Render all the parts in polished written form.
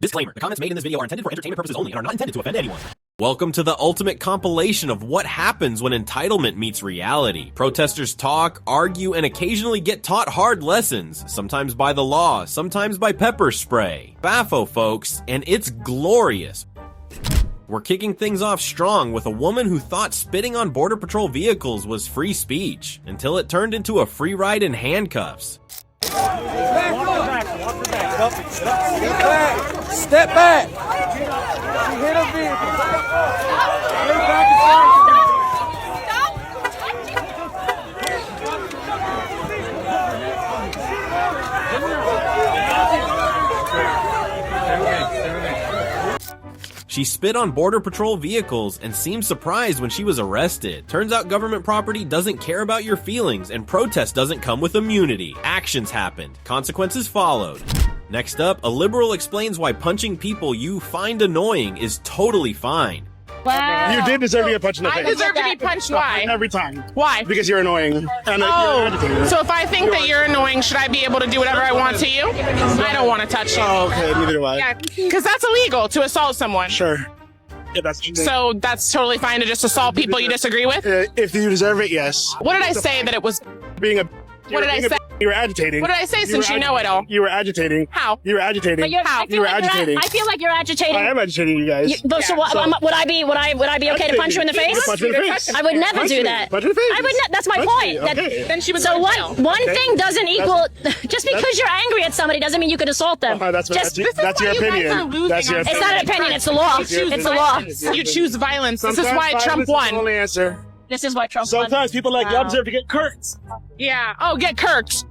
Disclaimer. The comments made in this video are intended for entertainment purposes only and are not intended to offend anyone. Welcome to the ultimate compilation of what happens when entitlement meets reality. Protesters talk, argue, and occasionally get taught hard lessons, sometimes by the law, sometimes by pepper spray. FAFO, folks, and it's glorious. We're kicking things off strong with a woman who thought spitting on Border Patrol vehicles was free speech, until it turned into a free ride in handcuffs. Step back. She hit a vehicle. Get back She spit on Border Patrol vehicles and seemed surprised when she was arrested. Turns out government property doesn't care about your feelings, and protest doesn't come with immunity. Actions happened. Consequences followed. Next up, a liberal explains why punching people you find annoying is totally fine. Wow. You did deserve to get punched in the face. I deserve to be punched. Why? Every time. Why? Because you're annoying. And you're agitating. So if I think that you're annoying, should I be able to do whatever I want to you? I don't want to touch you. Oh, okay. Neither do I. Yeah, because that's illegal to assault someone. Sure. Yeah, that's So that's totally fine to just assault people you disagree with? if you deserve it, yes. What did I say that it was? Being a. What did I say? You were agitating. What did I say since you know it all? You were agitating. How? You were agitating. But How? You were agitating. I feel like you're agitating. I am agitating you guys. So what? Would I be okay to punch you in the face? Punch me in the face. I would never do that. Punch me in the face. I would not. That's my point. Okay. Then she was So going to jail. one thing doesn't equal. Just because you're angry at somebody doesn't mean you could assault them. That's your opinion. That's your It's not an opinion. It's the law. It's the law. You choose violence. This is Sometimes why Trump violence is the won. only answer. This is why Trump won. Sometimes people like y'all deserve to get kirked. Yeah. Oh, get kirked.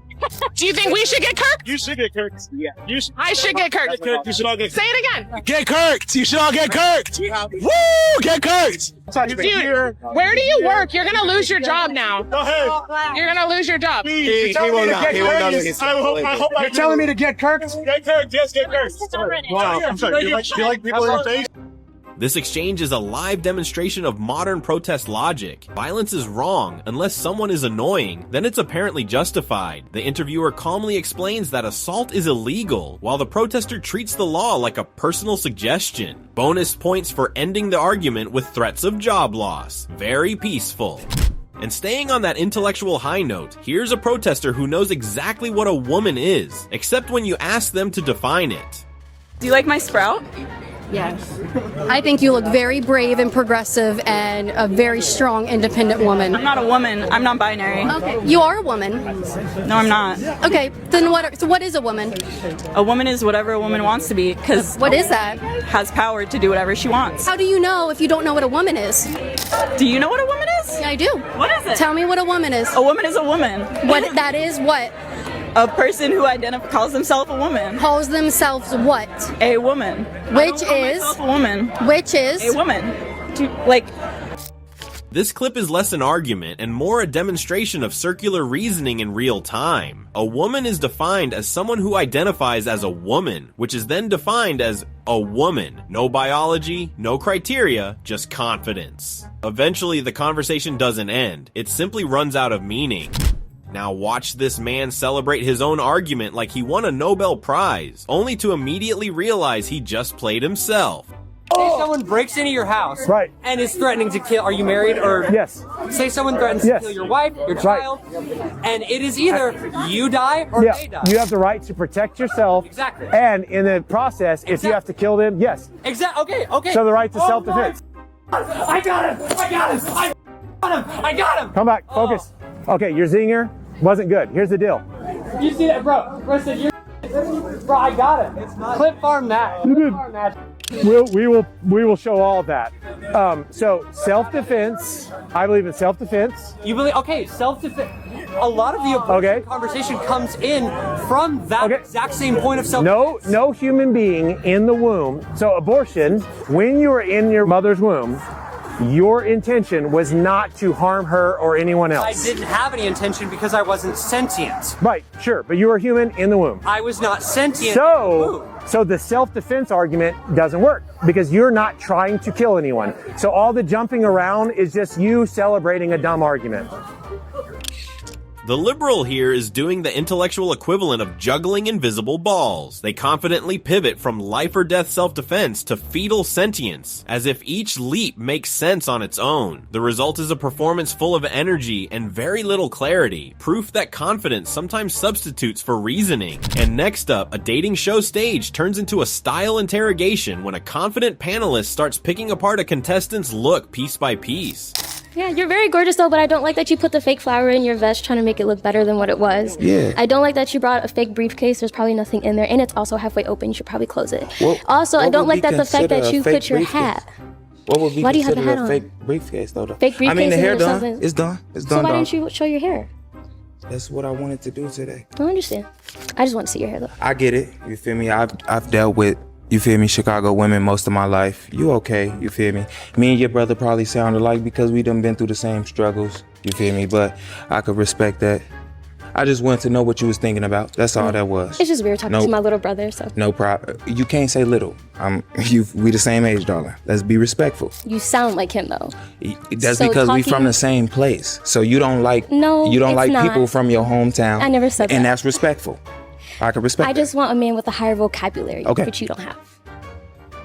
Do you think we should get kirked? You should get kirked. Yeah. You should. I should get kirked. You should all get. Say it again. Get kirked. You should all get kirked. Woo! Get kirked. Dude, where do you work? You're gonna lose your job now. Go ahead. You're gonna lose your job. He will not. He will not. You're telling me to get kirked? Get kirked. Yes, get kirked. Wow. I'm sorry. You like people in your face? This exchange is a live demonstration of modern protest logic. Violence is wrong. Unless someone is annoying, then it's apparently justified. The interviewer calmly explains that assault is illegal, while the protester treats the law like a personal suggestion. Bonus points for ending the argument with threats of job loss. Very peaceful. And staying on that intellectual high note, here's a protester who knows exactly what a woman is, except when you ask them to define it. Do you like my sprout? Yes. I think you look very brave and progressive and a very strong, independent woman. I'm not a woman. I'm non-binary. Okay. You are a woman. No, I'm not. Okay. Then what is a woman? A woman is whatever a woman wants to be, because What is that? has power to do whatever she wants. How do you know if you don't know what a woman is? Do you know what a woman is? I do. What is it? Tell me what a woman is. A woman is a woman. What that is what? A person who calls themselves a woman. Calls themselves what? A woman. Which I don't call is myself a woman. Which is A woman. This clip is less an argument and more a demonstration of circular reasoning in real time. A woman is defined as someone who identifies as a woman, which is then defined as a woman. No biology, no criteria, just confidence. Eventually, the conversation doesn't end. It simply runs out of meaning. Now watch this man celebrate his own argument like he won a Nobel Prize, only to immediately realize he just played himself. Say someone breaks into your house and is threatening to kill. Are you married or? Yes. Say someone threatens to kill your wife, your child, and it is either you die or they die. You have the right to protect yourself. Exactly. And in the process, if you have to kill them, yes. Exactly. Okay. So the right to self-defense. I got him. I got him. I got him. Come back. Focus. Okay, your zinger wasn't good. Here's the deal. You see that, bro? Bro said you're. Bro, I got him. It's not. Clip farm that. You did. We will show all of that. So self-defense. I believe in self-defense. You believe? Okay, self-defense. A lot of the abortion conversation comes in from that exact same point of self-defense. No human being in the womb. So abortion, when you were in your mother's womb, your intention was not to harm her or anyone else. I didn't have any intention because I wasn't sentient. Right, sure, but you were human in the womb. I was not sentient. So the self-defense argument doesn't work because you're not trying to kill anyone. So all the jumping around is just you celebrating a dumb argument. The liberal here is doing the intellectual equivalent of juggling invisible balls. They confidently pivot from life or death self-defense to fetal sentience, as if each leap makes sense on its own. The result is a performance full of energy and very little clarity, proof that confidence sometimes substitutes for reasoning. And next up, a dating show stage turns into a style interrogation when a confident panelist starts picking apart a contestant's look piece by piece. Yeah, you're very gorgeous though, but I don't like that you put the fake flower in your vest trying to make it look better than what it was. Yeah. I don't like that you brought a fake briefcase. There's probably nothing in there, and it's also halfway open. You should probably close it. Also, I don't like that the fact that you put your hat. What would be Why do you have a hat on? fake briefcase though? Fake briefcase. I mean, the hair or done. something. It's done. It's done. So why done. didn't you show your hair? That's what I wanted to do today. I don't understand. I just want to see your hair though. I get it. You feel me? I've dealt with, you feel me, Chicago women most of my life. You okay? You feel me? Me and your brother probably sound alike because we done been through the same struggles. You feel me? But I could respect that. I just wanted to know what you was thinking about. That's all that was. It's just weird talking to my little brother, so. No problem. You can't say little. We the same age, darling. Let's be respectful. You sound like him though. That's so because we from the same place. So you don't like people from your hometown. I never said that. And that's respectful. I can respect I just want a man with a higher vocabulary, which you don't have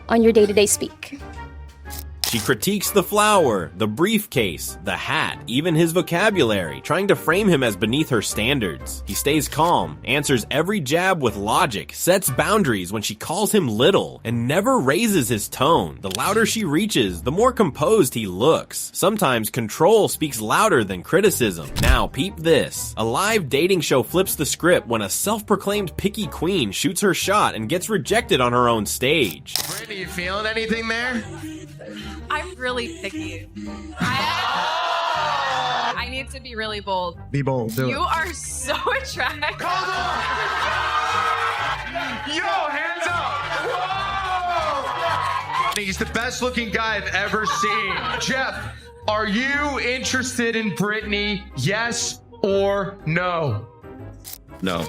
on your day-to-day speak. She critiques the flower, the briefcase, the hat, even his vocabulary, trying to frame him as beneath her standards. He stays calm, answers every jab with logic, sets boundaries when she calls him little, and never raises his tone. The louder she reaches, the more composed he looks. Sometimes control speaks louder than criticism. Now peep this. A live dating show flips the script when a self-proclaimed picky queen shoots her shot and gets rejected on her own stage. Brittany, you feeling anything there? I'm really picky. I need to be really bold. Be bold. Do you are so attractive. Hold on! Yo, hands up! Whoa! He's the best looking guy I've ever seen. Jeff, are you interested in Brittany? Yes or no? No.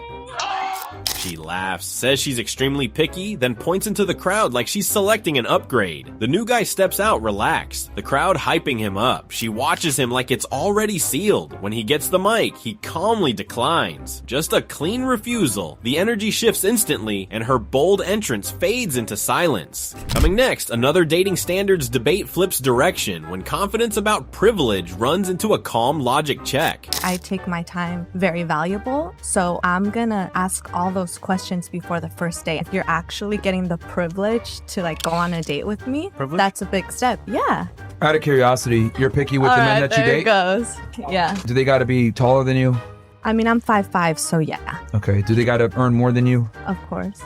She laughs, says she's extremely picky, then points into the crowd like she's selecting an upgrade. The new guy steps out relaxed, the crowd hyping him up. She watches him like it's already sealed. When he gets the mic, he calmly declines. Just a clean refusal. The energy shifts instantly, and her bold entrance fades into silence. Coming next, another dating standards debate flips direction when confidence about privilege runs into a calm logic check. I take my time very valuable, so I'm gonna ask all those questions before the first date. If you're actually getting the privilege to like go on a date with me, that's a big step. Yeah. Out of curiosity, you're picky with the men that you date? There it goes. Yeah. Do they gotta be taller than you? I mean, I'm 5'5", so yeah. Okay. Do they gotta earn more than you? Of course.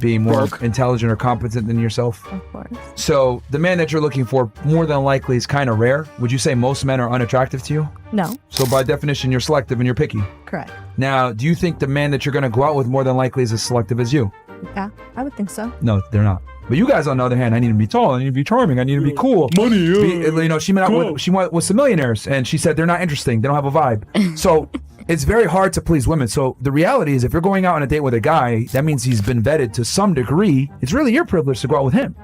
Be more intelligent or competent than yourself? Of course. So the man that you're looking for more than likely is kind of rare. Would you say most men are unattractive to you? No. So by definition, you're selective and you're picky? Correct. Now, do you think the man that you're going to go out with more than likely is as selective as you? Yeah, I would think so. No, they're not. But you guys, on the other hand, I need to be tall, I need to be charming, I need to be cool. Money, she met out with some millionaires, and she said they're not interesting, they don't have a vibe. So it's very hard to please women. So the reality is, if you're going out on a date with a guy, that means he's been vetted to some degree. It's really your privilege to go out with him.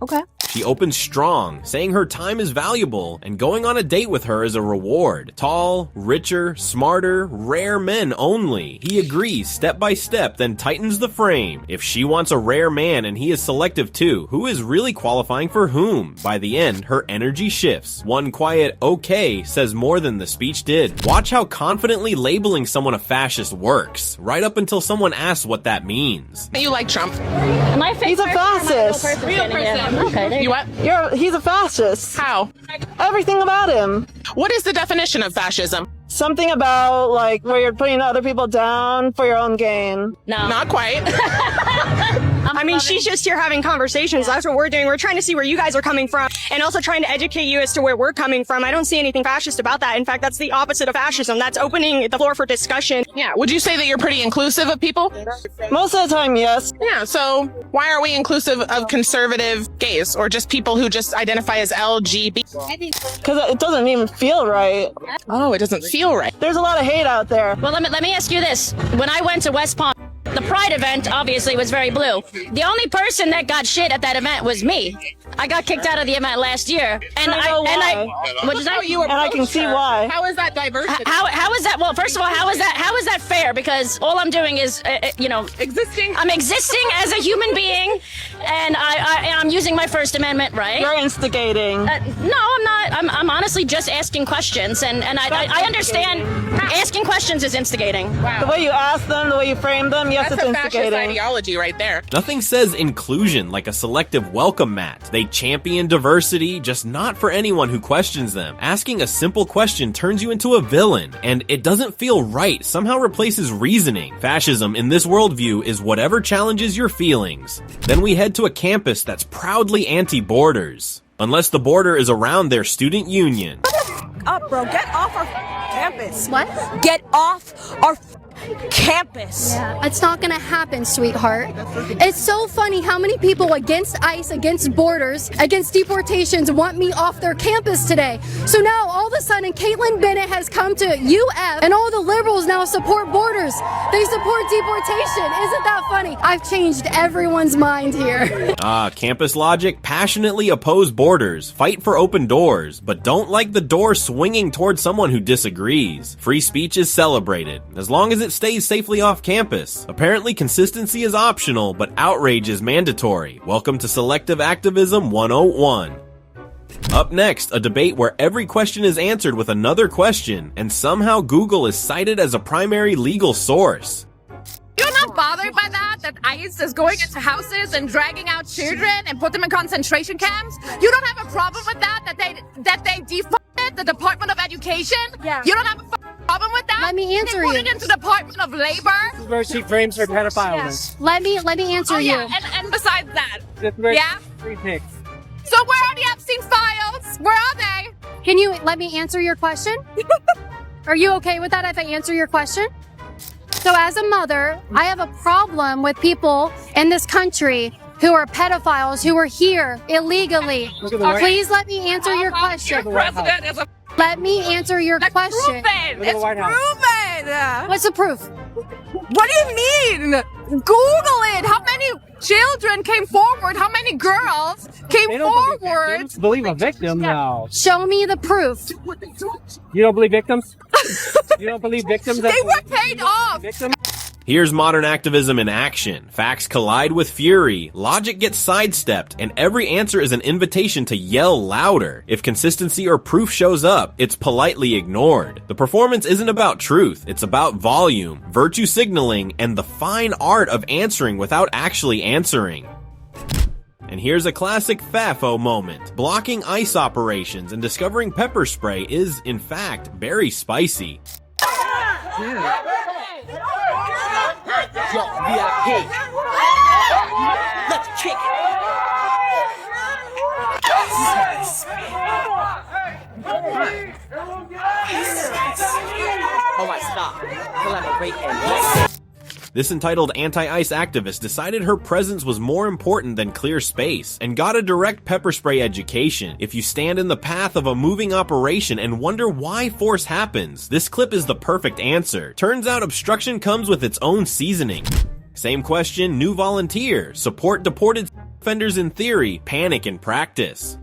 Okay. She opens strong, saying her time is valuable, and going on a date with her is a reward. Tall, richer, smarter, rare men only. He agrees step by step, then tightens the frame. If she wants a rare man and he is selective too, who is really qualifying for whom? By the end, her energy shifts. One quiet okay says more than the speech did. Watch how confidently labeling someone a fascist works, right up until someone asks what that means. You like Trump? He's a fascist. Real person. Okay. You what? He's a fascist. How? Everything about him. What is the definition of fascism? Something about like where you're putting other people down for your own gain. No. Not quite. I mean, she's just here having conversations. That's what we're doing. We're trying to see where you guys are coming from and also trying to educate you as to where we're coming from. I don't see anything fascist about that. In fact, that's the opposite of fascism. That's opening the floor for discussion. Yeah. Would you say that you're pretty inclusive of people? Most of the time, yes. Yeah. So why are we inclusive of conservative gays or just people who just identify as LGBT? Because it doesn't even feel right. Oh, it doesn't feel right. There's a lot of hate out there. Well, let me ask you this. When I went to West Palm, the Pride event obviously was very blue. The only person that got shit at that event was me. I got kicked out of the event last year, and what is that? And I can see why. How is that diversity? How is that? Well, first of all, how is that fair? Because all I'm doing is, existing. I'm existing as a human being, and I'm using my First Amendment right. You're instigating. No, I'm not. I'm honestly just asking questions, and I understand asking questions is instigating. Wow. The way you ask them, the way you frame them, yes, That's it's a fascist instigating. ideology right there. Nothing says inclusion like a selective welcome mat. They champion diversity, just not for anyone who questions them. Asking a simple question turns you into a villain, and it doesn't feel right, somehow replaces reasoning. Fascism in this worldview is whatever challenges your feelings. Then we head to a campus that's proudly anti-borders. Unless the border is around their student union. Up, bro. Get off our campus. What? Get off our campus. Yeah, it's not gonna happen, sweetheart. It's so funny how many people against ICE, against borders, against deportations want me off their campus today. So now all of a sudden Caitlin Bennett has come to UF and all the liberals now support borders. They support deportation. Isn't that funny? I've changed everyone's mind here. Campus logic: passionately oppose borders, fight for open doors, but don't like the door swinging towards someone who disagrees. Free speech is celebrated, as long as it stays safely off campus. Apparently consistency is optional, but outrage is mandatory. Welcome to Selective Activism 101. Up next, a debate where every question is answered with another question, and somehow Google is cited as a primary legal source. You're not bothered by that ICE is going into houses and dragging out children and put them in concentration camps? You don't have a problem with that they defunded the Department of Education? Yeah. You don't have a problem with that? Let me answer you. They put it into the Department of Labor? This is where she frames her pedophileness. Let me answer you. Yeah. And besides that, This is where yeah? Free pics. So where are the Epstein files? Where are they? Can you let me answer your question? Are you okay with that if I answer your question? So as a mother, I have a problem with people in this country who are pedophiles, who are here illegally. Please let me answer your question. President is a Let me answer your question. proven. It's proven. What's the proof? What do you mean? Google it. How many children came forward? How many girls came forward? Believe a victim now. Show me the proof. You don't believe victims? You don't believe victims? They were paid off. Victims? Here's modern activism in action. Facts collide with fury, logic gets sidestepped, and every answer is an invitation to yell louder. If consistency or proof shows up, it's politely ignored. The performance isn't about truth, it's about volume, virtue signaling, and the fine art of answering without actually answering. And here's a classic FAFO moment. Blocking ICE operations and discovering pepper spray is, in fact, very spicy. Yo, VIP. Let's kick it. Oh, I stop. Collaborate and listen. This entitled anti-ICE activist decided her presence was more important than clear space and got a direct pepper spray education. If you stand in the path of a moving operation and wonder why force happens, this clip is the perfect answer. Turns out obstruction comes with its own seasoning. Same question, new volunteer. Support deported offenders in theory, panic in practice.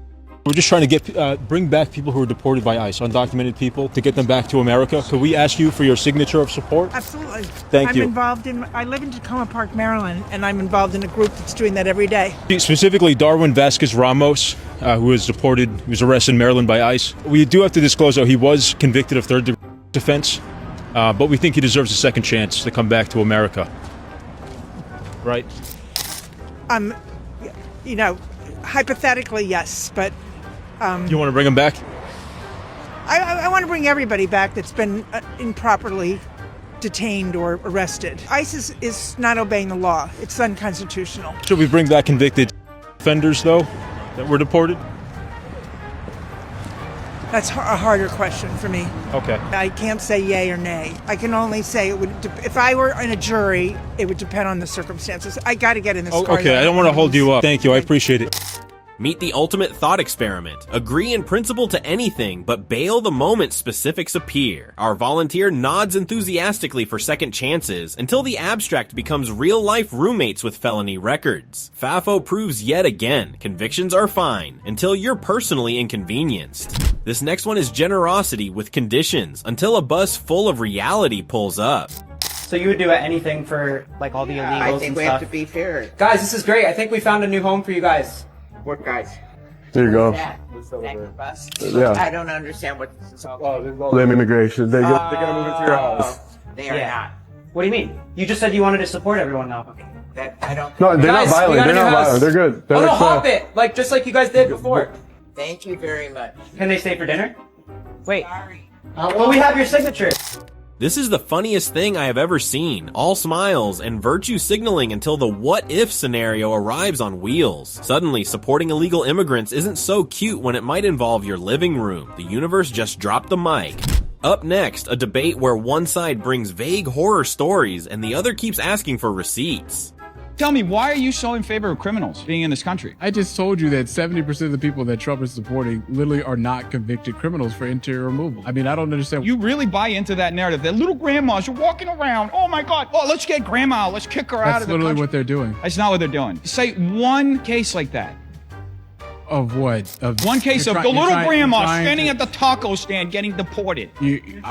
We're just trying to bring back people who are deported by ICE, undocumented people, to get them back to America. Could we ask you for your signature of support? Absolutely. Thank you. I live in Tacoma Park, Maryland, and I'm involved in a group that's doing that every day. Specifically, Darwin Vasquez Ramos, who was deported, he was arrested in Maryland by ICE. We do have to disclose, though, he was convicted of third-degree offense, but we think he deserves a second chance to come back to America. Right? Hypothetically, yes, but... You want to bring him back? I want to bring everybody back that's been improperly detained or arrested. ICE is not obeying the law. It's unconstitutional. Should we bring back convicted offenders, though, that were deported? That's a harder question for me. Okay. I can't say yay or nay. I can only say it would. If I were in a jury, it would depend on the circumstances. I got to get in this car. Okay, I don't want to hold you up. Thank you. I appreciate it. Meet the ultimate thought experiment. Agree in principle to anything, but bail the moment specifics appear. Our volunteer nods enthusiastically for second chances until the abstract becomes real-life roommates with felony records. FAFO proves yet again, convictions are fine until you're personally inconvenienced. This next one is generosity with conditions until a bus full of reality pulls up. So you would do anything for like all the illegals I think and we stuff? have to be fair. Guys, this is great. I think we found a new home for you guys. What guys? There you go. Yeah. Yeah. I don't understand what this is about. Blame immigration. They're gonna move into your house. They are not. What do you mean? You just said you wanted to support everyone now. That I don't. No, they're Guys, not violent. we got a They're new not house. violent. They're good. They're Oh no, like, hop it! Like just like you guys did before. Thank you very much. Can they stay for dinner? Wait. Well, we have your signature. This is the funniest thing I have ever seen. All smiles and virtue signaling until the what if scenario arrives on wheels. Suddenly, supporting illegal immigrants isn't so cute when it might involve your living room. The universe just dropped the mic. Up next, a debate where one side brings vague horror stories and the other keeps asking for receipts. Tell me, why are you so in favor of criminals being in this country? I just told you that 70% of the people that Trump is supporting literally are not convicted criminals for interior removal. I mean, I don't understand. You really buy into that narrative that little grandmas are walking around. Oh my God. Oh, let's get grandma. Let's kick her out of the country. That's literally what they're doing. That's not what they're doing. Say one case like that. Of what? Of one case of the little grandma standing at the taco stand getting deported. You can't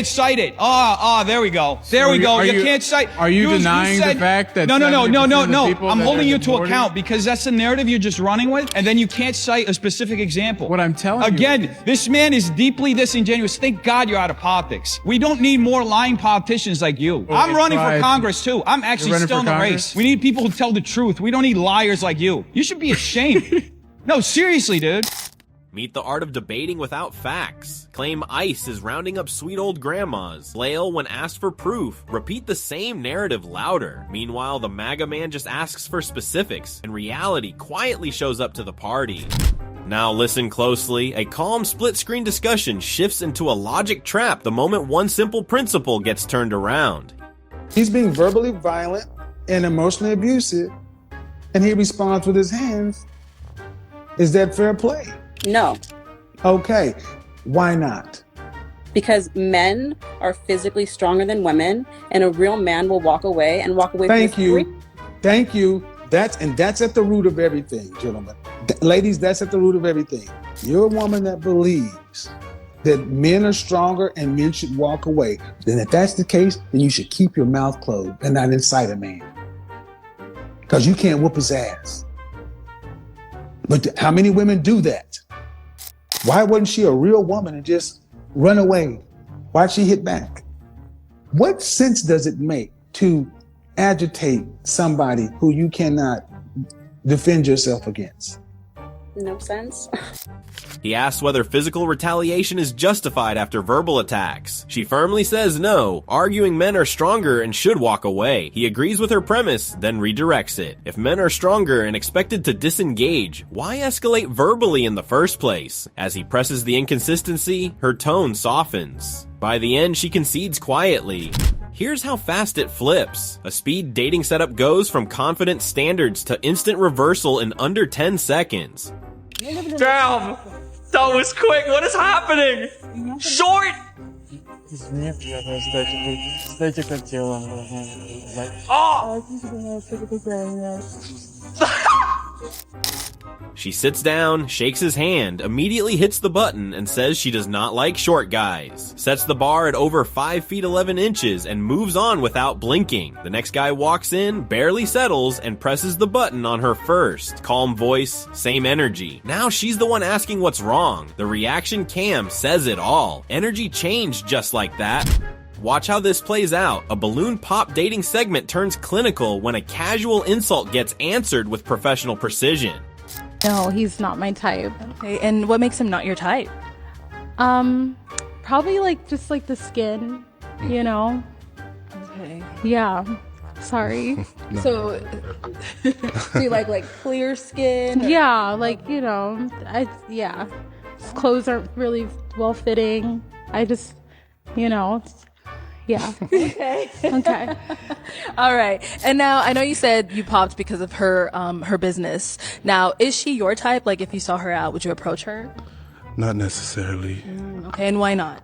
cite it. There we go. There we go. You can't cite. Are you denying the fact that No. I'm holding you to deported? account because that's the narrative you're just running with, and then you can't cite a specific example. What I'm telling you. Again, this man is deeply disingenuous. Thank God you're out of politics. We don't need more lying politicians like you. I'm running for Congress too. I'm actually still in the race. We need people who tell the truth. We don't need liars like you. You should be ashamed. No, seriously, dude. Meet the art of debating without facts. Claim ICE is rounding up sweet old grandmas. Flail when asked for proof. Repeat the same narrative louder. Meanwhile, the MAGA man just asks for specifics, and reality quietly shows up to the party. Now listen closely. A calm split-screen discussion shifts into a logic trap the moment one simple principle gets turned around. He's being verbally violent and emotionally abusive, and he responds with his hands. Is that fair play? No. Okay. Why not? Because men are physically stronger than women, and a real man will walk away Thank you. Thank you. That's at the root of everything, gentlemen. Ladies, that's at the root of everything. You're a woman that believes that men are stronger and men should walk away. Then if that's the case, then you should keep your mouth closed and not incite a man. Because you can't whoop his ass. But how many women do that? Why wasn't she a real woman and just run away? Why'd she hit back? What sense does it make to agitate somebody who you cannot defend yourself against? No sense. He asks whether physical retaliation is justified after verbal attacks. She firmly says no, arguing men are stronger and should walk away. He agrees with her premise, then redirects it. If men are stronger and expected to disengage, why escalate verbally in the first place? As he presses the inconsistency, her tone softens. By the end, she concedes quietly. Here's how fast it flips. A speed dating setup goes from confident standards to instant reversal in under 10 seconds. Damn! That was quick! What is happening? Short! She sits down, shakes his hand, immediately hits the button, and says she does not like short guys. Sets the bar at over 5 feet 11 inches and moves on without blinking. The next guy walks in, barely settles, and presses the button on her first. Calm voice, same energy. Now she's the one asking what's wrong. The reaction cam says it all. Energy changed just like that. Watch how this plays out. A balloon pop dating segment turns clinical when a casual insult gets answered with professional precision. No, he's not my type. Okay, and what makes him not your type? Probably just the skin, you know? Okay. Yeah. Sorry. No. So, do you like clear skin? Yeah, you know, yeah. His clothes aren't really well fitting. I just, you know, Yeah. Okay. Okay. All right. And now I know you said you popped because of her her business. Now, is she your type? Like, if you saw her out, would you approach her? Not necessarily. Okay. And why not?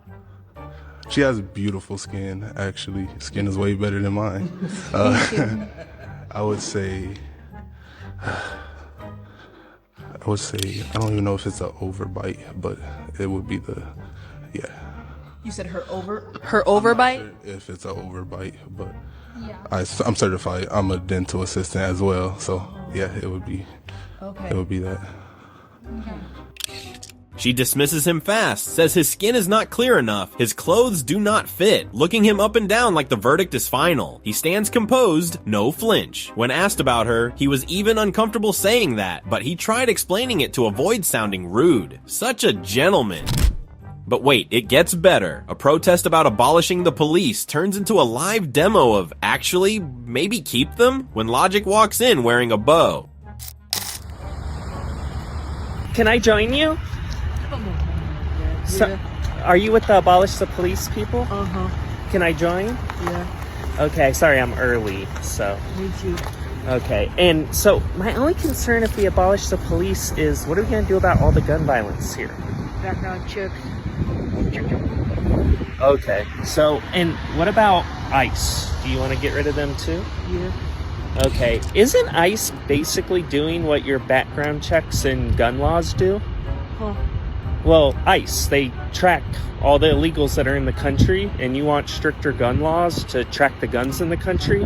She has beautiful skin, actually. Skin is way better than mine. I would say, I don't even know if it's an overbite, but it would be yeah. You said her overbite? If it's an overbite, but I'm certified. I'm a dental assistant as well, so yeah, it would be that. She dismisses him fast, says his skin is not clear enough, his clothes do not fit, looking him up and down like the verdict is final. He stands composed, no flinch. When asked about her, he was even uncomfortable saying that, but he tried explaining it to avoid sounding rude. Such a gentleman. But wait, it gets better. A protest about abolishing the police turns into a live demo of actually, maybe keep them? When Logic walks in wearing a bow. Can I join you? So, are you with the Abolish the Police people? Uh-huh. Can I join? Yeah. Okay, sorry I'm early, so. Me too. Okay, and so my only concern if we abolish the police is what are we going to do about all the gun violence here? Background check. Okay, so, and what about ICE? Do you want to get rid of them too? Yeah. Okay, isn't ICE basically doing what your background checks and gun laws do? Huh. Well, ICE, they track all the illegals that are in the country, and you want stricter gun laws to track the guns in the country?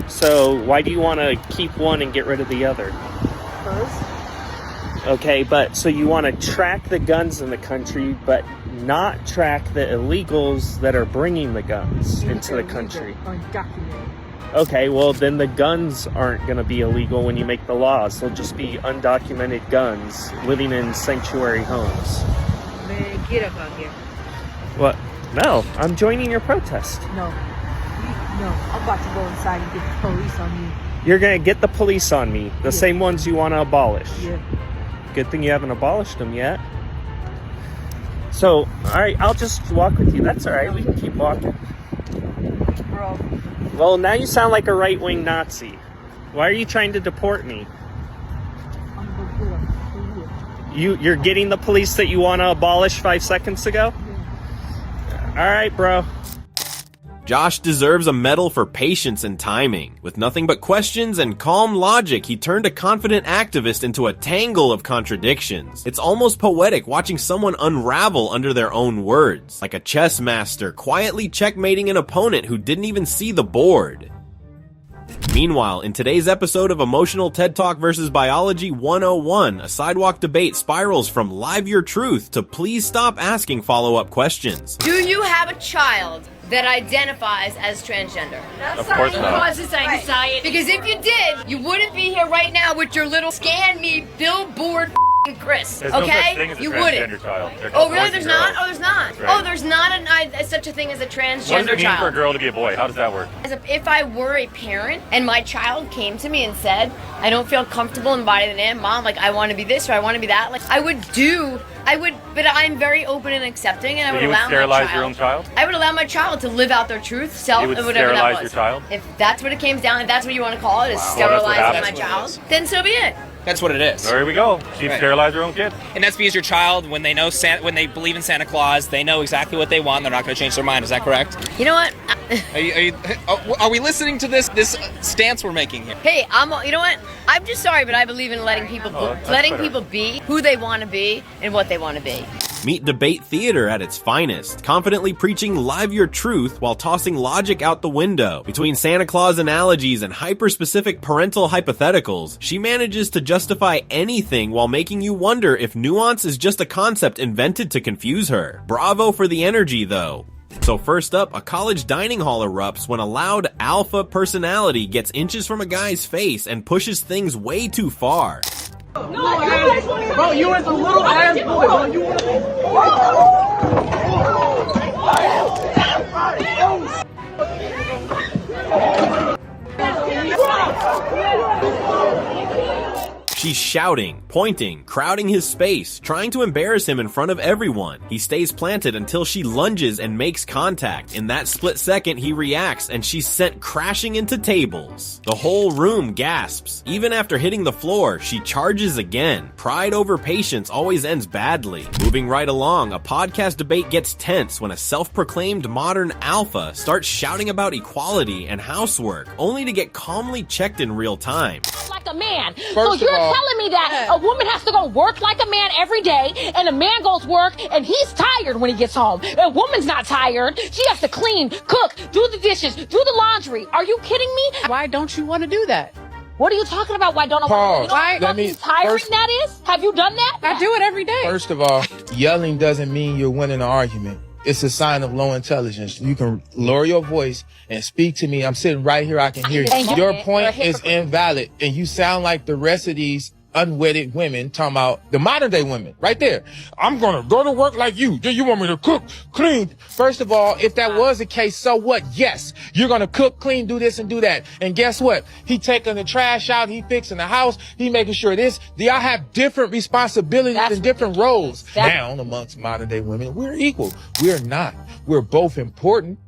So why do you want to keep one and get rid of the other? Okay, but so you want to track the guns in the country, but not track the illegals that are bringing the guns into the country. Okay, well then the guns aren't going to be illegal when you make the laws. They'll just be undocumented guns living in sanctuary homes. Man, get up out here. What? No, I'm joining your protest. No, I'm about to go inside and get the police on you. You're going to get the police on me, the same ones you want to abolish. Yeah. Good thing you haven't abolished them yet. So, alright, I'll just walk with you. That's alright, we can keep walking. Bro. Well, now you sound like a right-wing Nazi. Why are you trying to deport me? You're getting the police that you want to abolish 5 seconds ago? Alright, bro. Josh deserves a medal for patience and timing. With nothing but questions and calm logic, he turned a confident activist into a tangle of contradictions. It's almost poetic watching someone unravel under their own words, like a chess master quietly checkmating an opponent who didn't even see the board. Meanwhile, in today's episode of Emotional TED Talk vs. Biology 101, a sidewalk debate spirals from live your truth to please stop asking follow-up questions. Do you have a child that identifies as transgender? Of course not. Causes anxiety. Because if you did, you wouldn't be here right now with your little scan me billboard Chris. There's okay? no such thing as a you transgender wouldn't. child. Oh, really? There's not? Oh, there's not. Right. Oh, there's not such a thing as a transgender What does it mean child. for a girl to be a boy? How does that work? If I were a parent and my child came to me and said, I don't feel comfortable in the body that I am, Mom, like I want to be this or I want to be that, like I would, but I'm very open and accepting, and I would allow my child. You would sterilize your own child? I would allow my child to live out their truth, self, You would and whatever that sterilize was. your child? If that's what it came down, if that's what you want to call it, is Wow. Well, that's what sterilizing my happens. child, then so be it. That's what it is. There we go. She sterilized her own kid. And that's because your child, when they know when they believe in Santa Claus, they know exactly what they want. They're not going to change their mind. Is that correct? You know what? Are we listening to this stance we're making here? Hey, you know what? I'm just sorry, but I believe in letting people be who they want to be and what they want to be. Meet debate theater at its finest, confidently preaching live your truth while tossing logic out the window. Between Santa Claus analogies and hyper-specific parental hypotheticals, she manages to justify anything while making you wonder if nuance is just a concept invented to confuse her. Bravo for the energy, though. So first up, a college dining hall erupts when a loud alpha personality gets inches from a guy's face and pushes things way too far. Bro, you was a little ass boy, bro. You She's shouting, pointing, crowding his space, trying to embarrass him in front of everyone. He stays planted until she lunges and makes contact. In that split second, he reacts and she's sent crashing into tables. The whole room gasps. Even after hitting the floor, she charges again. Pride over patience always ends badly. Moving right along, a podcast debate gets tense when a self-proclaimed modern alpha starts shouting about equality and housework, only to get calmly checked in real time. Like a man. So you're telling me that a woman has to go work like a man every day, and a man goes work and he's tired when he gets home. A woman's not tired. She has to clean, cook, do the dishes, do the laundry. Are you kidding me? Why don't you want to do that? What are you talking about? Why don't I want to do that? Let me, how tiring that is? Have you done that? I do it every day. First of all, yelling doesn't mean you're winning an argument. It's a sign of low intelligence. You can lower your voice and speak to me. I'm sitting right here. I can hear you. Your point is invalid, and you sound like the rest of these unwedded women talking about the modern day women right there. I'm going to go to work like you. Then you want me to cook, clean. First of all, if that was the case, so what? Yes, you're going to cook, clean, do this and do that. And guess what? He taking the trash out. He fixing the house. He making sure this. Y'all have different responsibilities and different roles. Now, amongst modern day women, we're equal. We're not. We're both important.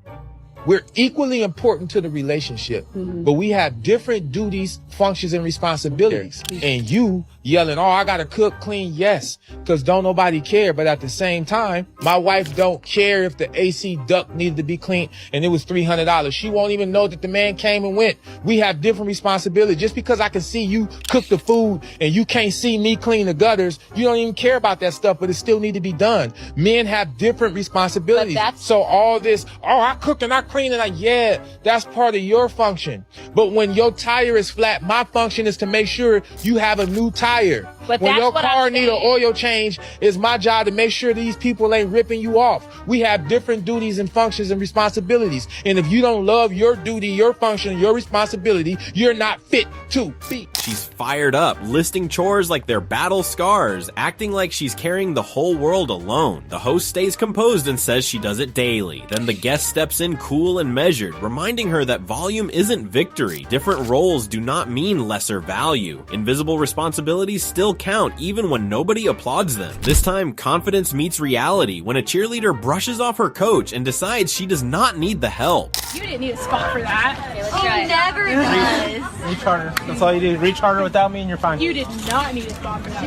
We're equally important to the relationship, but we have different duties, functions, and responsibilities. And you yelling, oh, I gotta cook, clean, yes, because don't nobody care. But at the same time, my wife don't care if the AC duct needed to be cleaned and it was $300. She won't even know that the man came and went. We have different responsibilities. Just because I can see you cook the food and you can't see me clean the gutters, you don't even care about that stuff, but it still need to be done. Men have different responsibilities. So all this, oh, I cook and I clean and yeah, that's part of your function. But when your tire is flat, my function is to make sure you have a new tire. But when your car need an oil change, it's my job to make sure these people ain't ripping you off. We have different duties and functions and responsibilities. And if you don't love your duty, your function, your responsibility, you're not fit to be. She's fired up, listing chores like they're battle scars, acting like she's carrying the whole world alone. The host stays composed and says she does it daily. Then the guest steps in cool and measured, reminding her that volume isn't victory. Different roles do not mean lesser value. Invisible responsibilities still count even when nobody applauds them. This time, confidence meets reality when a cheerleader brushes off her coach and decides she does not need the help. You didn't need a spot for that. Okay, let's try it. Never does. Reach harder. That's all you do. Reach harder without me and you're fine. You did not need a spot for that.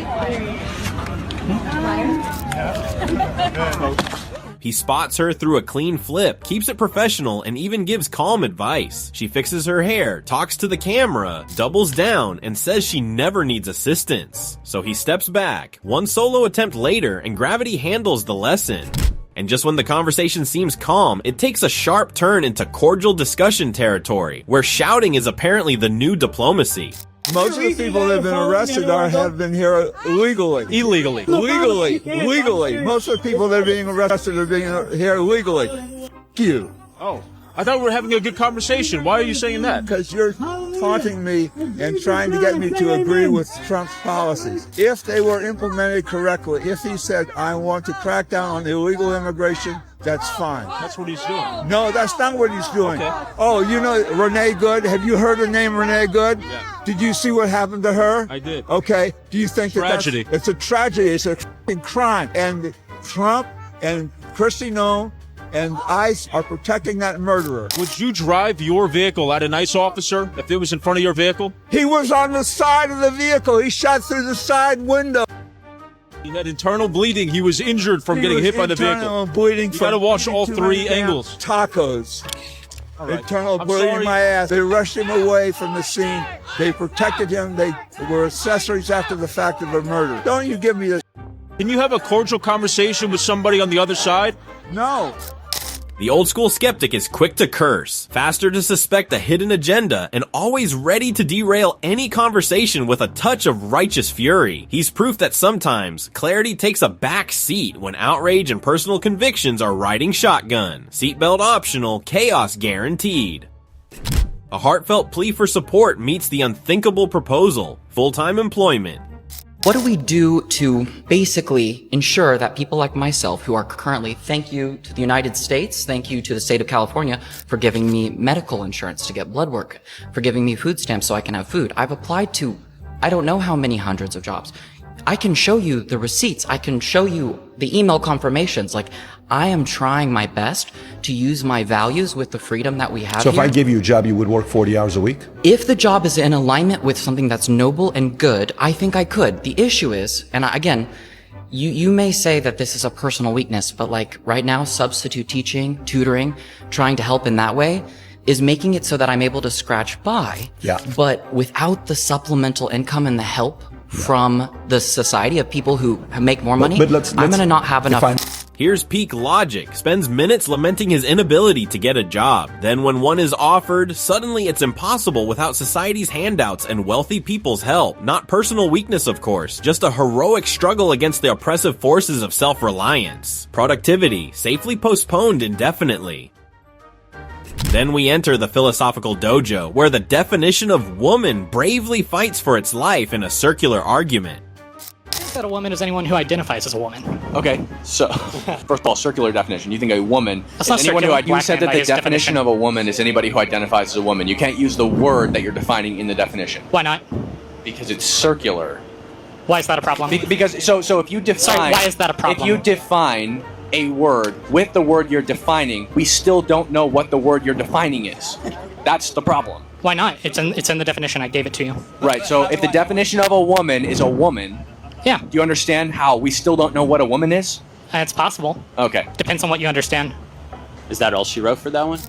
He spots her through a clean flip, keeps it professional, and even gives calm advice. She fixes her hair, talks to the camera, doubles down, and says she never needs assistance. So he steps back. One solo attempt later, and gravity handles the lesson. And just when the conversation seems calm, it takes a sharp turn into cordial discussion territory, where shouting is apparently the new diplomacy. Most of the people that have been arrested have been here illegally. Illegally. Legally. Most of the people that are being arrested are being here illegally. F*** you. Oh, I thought we were having a good conversation. Why are you saying that? Because you're taunting me and trying to get me to agree with Trump's policies. If they were implemented correctly, if he said, I want to crack down on illegal immigration, that's fine. That's what he's doing. No, that's not what he's doing. Okay. Oh, you know Renee Good? Have you heard the name Renee Good? Yeah. Did you see what happened to her? I did. Okay. Do you think Tragedy. It's a tragedy? It's a f***ing crime. And Trump and Kristi Noem and ICE are protecting that murderer. Would you drive your vehicle at an ICE officer if it was in front of your vehicle? He was on the side of the vehicle. He shot through the side window. He had internal bleeding. He was injured from getting hit by the vehicle. Internal bleeding. You got to watch all three angles. Tacos. Right. Internal bleeding my ass. They rushed him away from the scene. They protected him. They were accessories after the fact of a murder. Don't you give me this. Can you have a cordial conversation with somebody on the other side? No. The old school skeptic is quick to curse, faster to suspect a hidden agenda, and always ready to derail any conversation with a touch of righteous fury. He's proof that sometimes clarity takes a back seat when outrage and personal convictions are riding shotgun. Seatbelt optional, chaos guaranteed. A heartfelt plea for support meets the unthinkable proposal: full-time employment. What do we do to basically ensure that people like myself who are currently, thank you to the United States, thank you to the state of California for giving me medical insurance to get blood work, for giving me food stamps so I can have food. I've applied to I don't know how many hundreds of jobs. I can show you the receipts. I can show you the email confirmations. Like, I am trying my best to use my values with the freedom that we have So if here. I give you a job, you would work 40 hours a week? If the job is in alignment with something that's noble and good, I think I could. The issue is, and again, you may say that this is a personal weakness, but like right now, substitute teaching, tutoring, trying to help in that way is making it so that I'm able to scratch by. Yeah. But without the supplemental income and the help from the society of people who make more money, But let's I'm going to not have enough. Here's peak logic. Spends minutes lamenting his inability to get a job. Then when one is offered, suddenly it's impossible without society's handouts and wealthy people's help. Not personal weakness, of course, just a heroic struggle against the oppressive forces of self-reliance. Productivity, safely postponed indefinitely. Then we enter the philosophical dojo, where the definition of woman bravely fights for its life in a circular argument. That a woman is anyone who identifies as a woman. Okay, so first of all, circular definition. You think a woman That's is not anyone circular. who you said Black man that by the his definition definition. of a woman is anybody who identifies as a woman. You can't use the word that you're defining in the definition. Why not? Because it's circular. Why is that a problem? Because so if you define Sorry, why is that a problem? If you define a word with the word you're defining, we still don't know what the word you're defining is. That's the problem. Why not? It's in the definition. I gave it to you. Right. So if the definition of a woman is a woman, yeah. Do you understand how we still don't know what a woman is? It's possible. Okay. Depends on what you understand. Is that all she wrote for that one?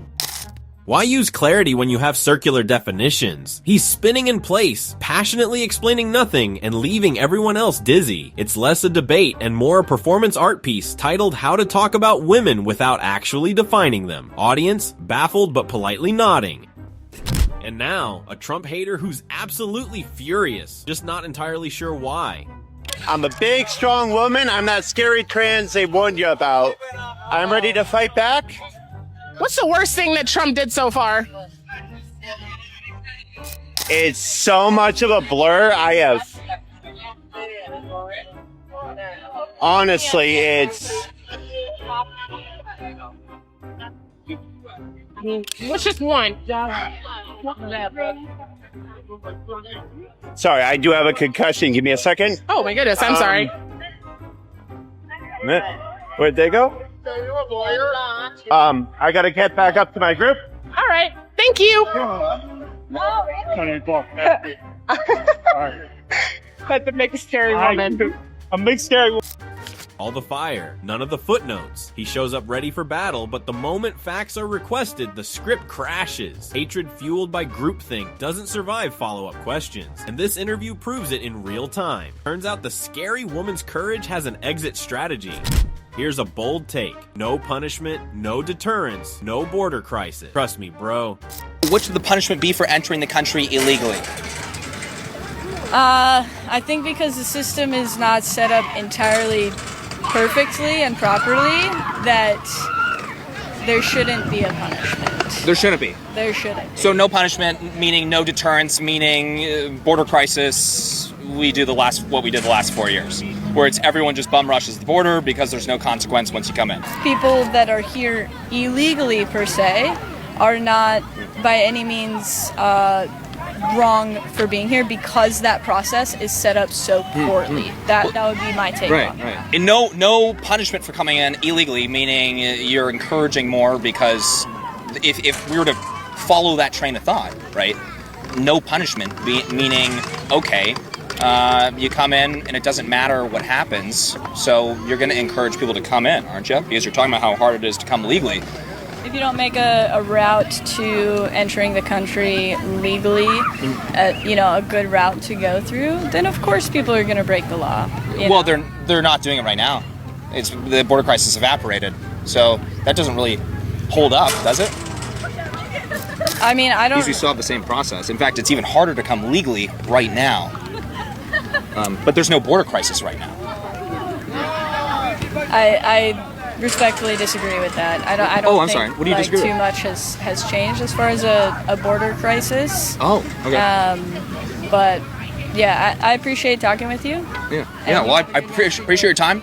Why use clarity when you have circular definitions? He's spinning in place, passionately explaining nothing and leaving everyone else dizzy. It's less a debate and more a performance art piece titled How to Talk About Women Without Actually Defining Them. Audience, baffled but politely nodding. And now, a Trump hater who's absolutely furious, just not entirely sure why. I'm a big, strong woman. I'm that scary trans they warned you about. I'm ready to fight back. What's the worst thing that Trump did so far? It's so much of a blur. Honestly, it's... What's just one? Sorry, I do have a concussion. Give me a second. Oh my goodness, I'm sorry. Where'd they go? I gotta get back up to my group. All right, thank you. But the big scary woman. A big scary woman. All the fire, none of the footnotes. He shows up ready for battle, but the moment facts are requested, the script crashes. Hatred fueled by groupthink doesn't survive follow-up questions, and this interview proves it in real time. Turns out the scary woman's courage has an exit strategy. Here's a bold take. No punishment, no deterrence, no border crisis. Trust me, bro. What should the punishment be for entering the country illegally? I think because the system is not set up entirely perfectly and properly, that there shouldn't be a punishment. There shouldn't be. There shouldn't. So no punishment, meaning no deterrence, meaning border crisis. We do what we did the last 4 years, where it's everyone just bum rushes the border because there's no consequence once you come in. People that are here illegally per se are not by any means wrong for being here because that process is set up so poorly. That would be my take on it. Right. And no punishment for coming in illegally, meaning you're encouraging more, because if we were to follow that train of thought, right? No punishment, meaning, okay, you come in and it doesn't matter what happens, so you're going to encourage people to come in, aren't you? Because you're talking about how hard it is to come legally. If you don't make a route to entering the country legally, a good route to go through, then of course people are going to break the law. Well, they're not doing it right now. It's the border crisis evaporated, so that doesn't really hold up, does it? I mean, I don't. Because we still have the same process. In fact, it's even harder to come legally right now. But there's no border crisis right now. I respectfully disagree with that. I don't think sorry. What do you disagree too with? much has changed as far as a border crisis. Oh, okay. But yeah, I appreciate talking with you. Yeah. Well, I appreciate your time.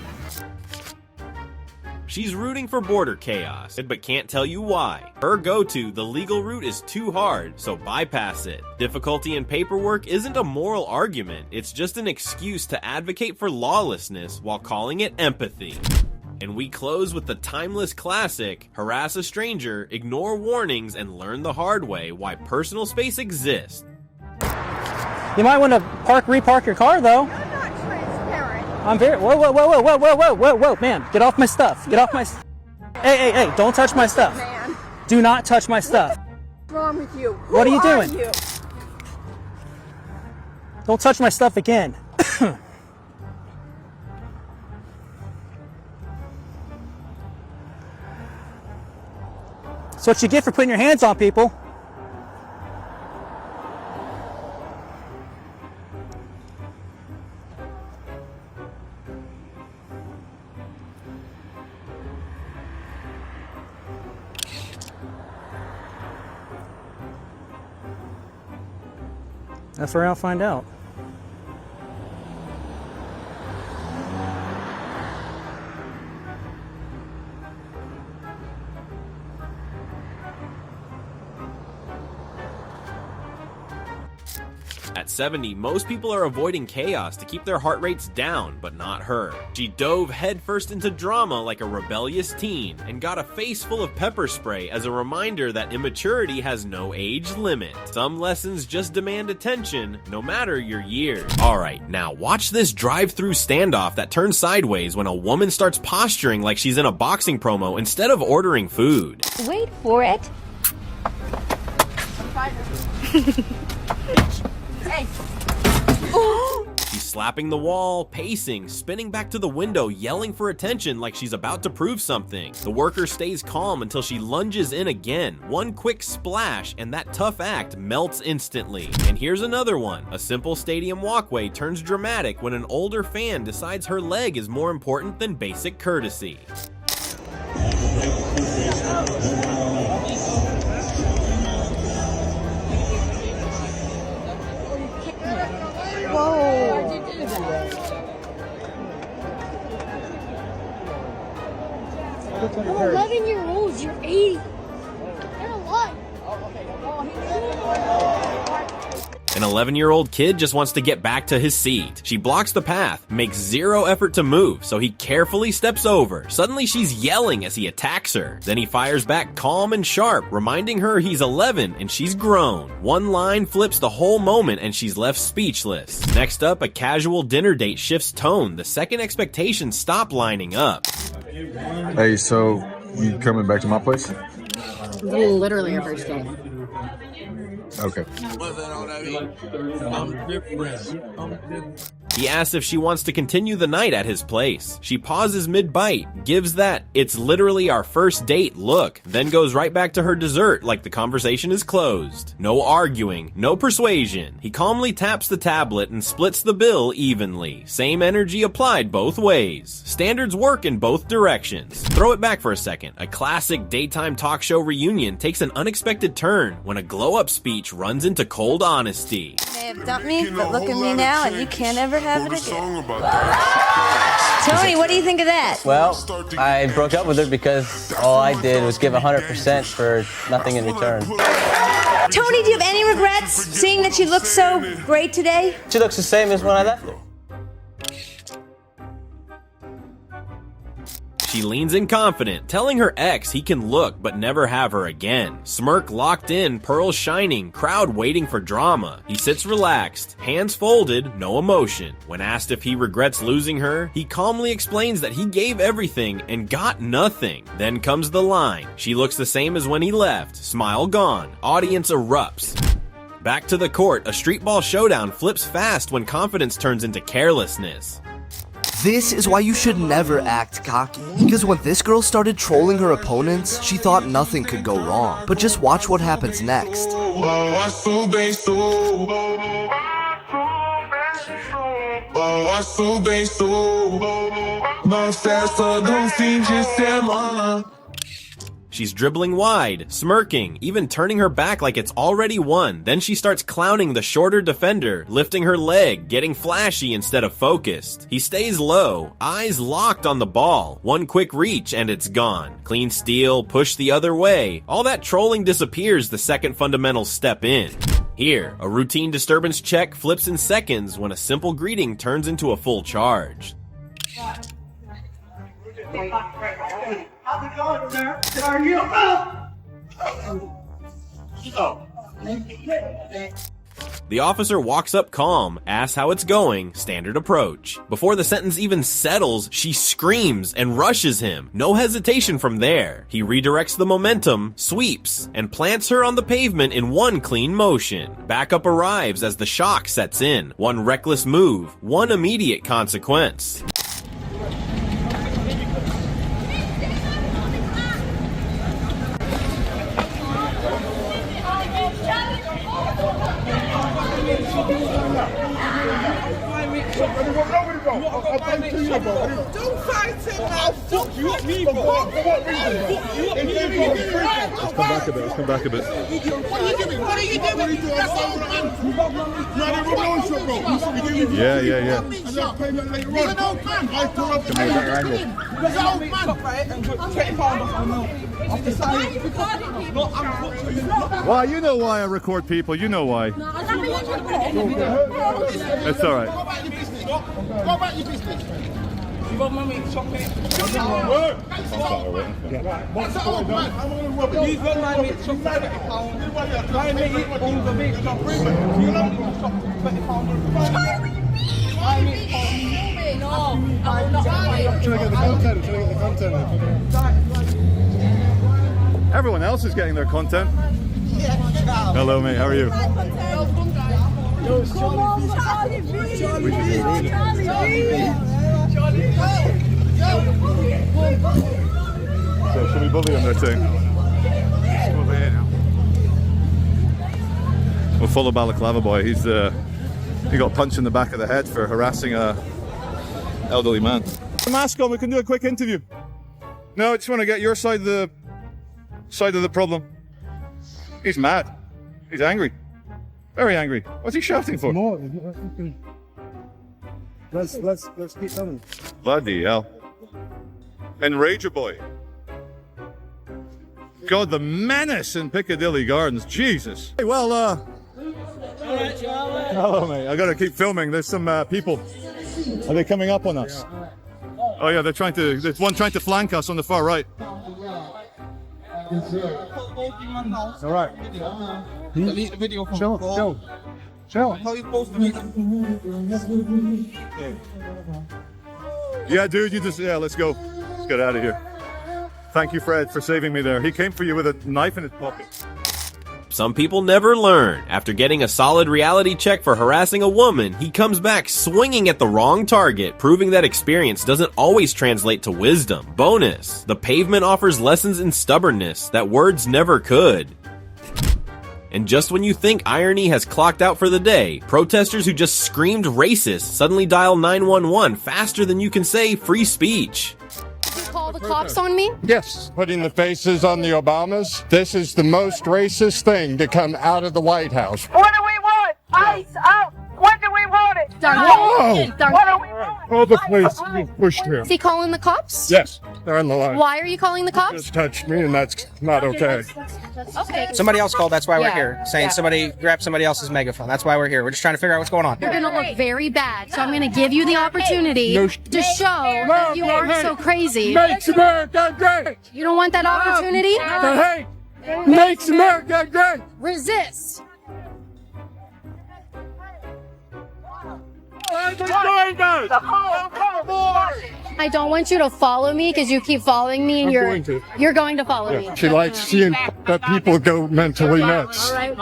She's rooting for border chaos, but can't tell you why. Her go-to, the legal route, is too hard, so bypass it. Difficulty in paperwork isn't a moral argument, it's just an excuse to advocate for lawlessness while calling it empathy. And we close with the timeless classic, harass a stranger, ignore warnings, and learn the hard way why personal space exists. You might want to repark your car, though. I'm not transparent. I'm very. Whoa, man! Get off my stuff. Get off my. Hey! Don't touch my stuff. Man. Do not touch my stuff. What's wrong with you? What are you doing? You? Don't touch my stuff again. That's what you get for putting your hands on people. That's where I'll find out. At 70, most people are avoiding chaos to keep their heart rates down, but not her. She dove headfirst into drama like a rebellious teen, and got a face full of pepper spray as a reminder that immaturity has no age limit. Some lessons just demand attention, no matter your years. Alright, now watch this drive-through standoff that turns sideways when a woman starts posturing like she's in a boxing promo instead of ordering food. Wait for it. Hey. She's slapping the wall, pacing, spinning back to the window, yelling for attention like she's about to prove something. The worker stays calm until she lunges in again. One quick splash, and that tough act melts instantly. And here's another one. A simple stadium walkway turns dramatic when an older fan decides her leg is more important than basic courtesy. Whoa. 11-year-olds, you're 80. They're alive. An 11-year-old kid just wants to get back to his seat. She blocks the path, makes zero effort to move, so he carefully steps over. Suddenly she's yelling as he attacks her. Then he fires back calm and sharp, reminding her he's 11 and she's grown. One line flips the whole moment and she's left speechless. Next up, a casual dinner date shifts tone. The second expectations stop lining up. Hey, so you coming back to my place? Literally our first day. Okay. He asks if she wants to continue the night at his place. She pauses mid-bite, gives that "it's literally our first date" look, then goes right back to her dessert like the conversation is closed. No arguing, no persuasion. He calmly taps the tablet and splits the bill evenly. Same energy applied both ways. Standards work in both directions. Throw it back for a second. A classic daytime talk show reunion takes an unexpected turn when a glow-up speech runs into cold honesty. You may have dumped me, but look at me now, and you can't ever have it again. Tony, what do you think of that? Well, I broke up with her because all I did was give 100% for nothing in return. Tony, do you have any regrets seeing that she looks so great today? She looks the same as when I left her. She leans in confident, telling her ex he can look but never have her again. Smirk locked in, pearls shining, crowd waiting for drama. He sits relaxed, hands folded, no emotion. When asked if he regrets losing her, he calmly explains that he gave everything and got nothing. Then comes the line. She looks the same as when he left, smile gone. Audience erupts. Back to the court, a street ball showdown flips fast when confidence turns into carelessness. This is why you should never act cocky. Because when this girl started trolling her opponents, she thought nothing could go wrong. But just watch what happens next. She's dribbling wide, smirking, even turning her back like it's already won. Then she starts clowning the shorter defender, lifting her leg, getting flashy instead of focused. He stays low, eyes locked on the ball. One quick reach and it's gone. Clean steal, push the other way. All that trolling disappears the second fundamentals step in. Here, a routine disturbance check flips in seconds when a simple greeting turns into a full charge. How's it going, sir? Are you The officer walks up calm, asks how it's going, standard approach. Before the sentence even settles, she screams and rushes him. No hesitation from there. He redirects the momentum, sweeps, and plants her on the pavement in one clean motion. Backup arrives as the shock sets in. One reckless move, one immediate consequence. Don't fight him, man. Fuck you up, me, bro. Let's come back a bit. What are you doing? That's old man. Yeah. He's an old man. He's an old man. Why? You know why I record people. You know why. It's all right. Go about your business. You got money, chocolate. What's that old man? He's got money, chocolate. Try and make it all the big stuff. You don't need to shop £20. I'm trying to get the content. Everyone else is getting their content. Hello, mate. How are you? Come on, Charlie B. So should we bully him there too? We'll follow Balaclava Boy. He got punched in the back of the head for harassing a elderly man. The mask on, we can do a quick interview. No, I just want to get your side of the problem. He's mad. He's angry. Very angry. What's he shouting for? More. Let's keep coming. Bloody hell. Enrager Boy. God, the menace in Piccadilly Gardens. Jesus. Hey, well, hello, mate. I gotta keep filming. There's some people. Are they coming up on us? Oh yeah, there's one trying to flank us on the far right. All right. Delete the video from Chill. How you supposed to make Yeah, dude, let's go. Let's get out of here. Thank you, Fred, for saving me there. He came for you with a knife in his pocket. Some people never learn. After getting a solid reality check for harassing a woman, he comes back swinging at the wrong target, proving that experience doesn't always translate to wisdom. Bonus, the pavement offers lessons in stubbornness that words never could. And just when you think irony has clocked out for the day, protesters who just screamed racist suddenly dial 911 faster than you can say free speech. Call the cops on me? Yes, putting the faces on the Obamas. This is the most racist thing to come out of the White House. What do we want? Ice out! When do we want it? Whoa! What do we want? Oh, the police pushed him. Is he calling the cops? Yes, they're on the line. Why are you calling the cops? Just touched me, and that's not okay. Okay. Somebody else called, that's why we're Yeah. here. Saying somebody grabbed somebody else's megaphone. That's why we're here. We're just trying to figure out what's going on. You're going to look very bad, so I'm going to give you the opportunity to show that you aren't so crazy. Makes America great! You don't want that opportunity? The hate makes America great! Resist. I don't want you to follow me because you keep following me and you're going to follow me. She likes seeing that people go mentally nuts. All right.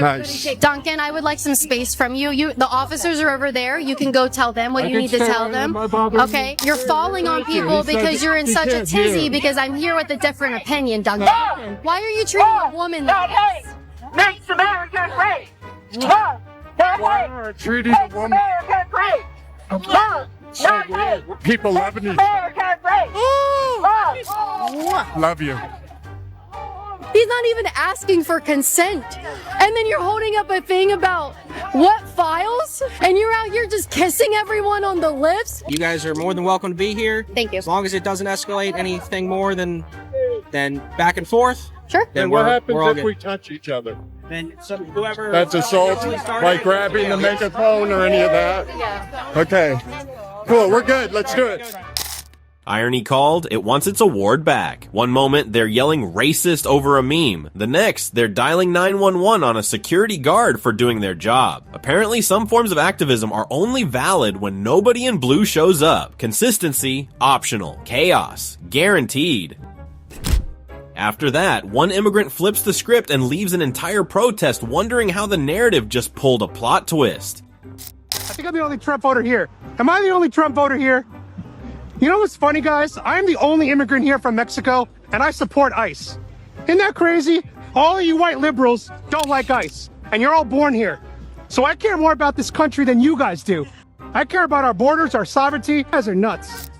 Nice. Duncan, I would like some space from you. The officers are over there. You can go tell them what you need to tell them. Okay? You're falling on people because you're in such a tizzy because I'm here with a different opinion, Duncan. Why are you treating a woman like this? Makes America great! Treating a woman. People loving each other. Love you. He's not even asking for consent. And then you're holding up a thing about what files? And you're out here just kissing everyone on the lips? You guys are more than welcome to be here. Thank you. As long as it doesn't escalate anything more than back and forth. Sure. Then And what we're happens all if good. we touch each other? Then whoever... That's assault, like grabbing the megaphone or any of that? Yeah. Okay. Cool, we're good. Let's do it. Irony called, it wants its award back. One moment, they're yelling racist over a meme. The next, they're dialing 911 on a security guard for doing their job. Apparently, some forms of activism are only valid when nobody in blue shows up. Consistency, optional. Chaos, guaranteed. After that, one immigrant flips the script and leaves an entire protest wondering how the narrative just pulled a plot twist. I think I'm the only Trump voter here. Am I the only Trump voter here? You know what's funny, guys? I'm the only immigrant here from Mexico, and I support ICE. Isn't that crazy? All of you white liberals don't like ICE, and you're all born here. So I care more about this country than you guys do. I care about our borders, our sovereignty. You guys are nuts.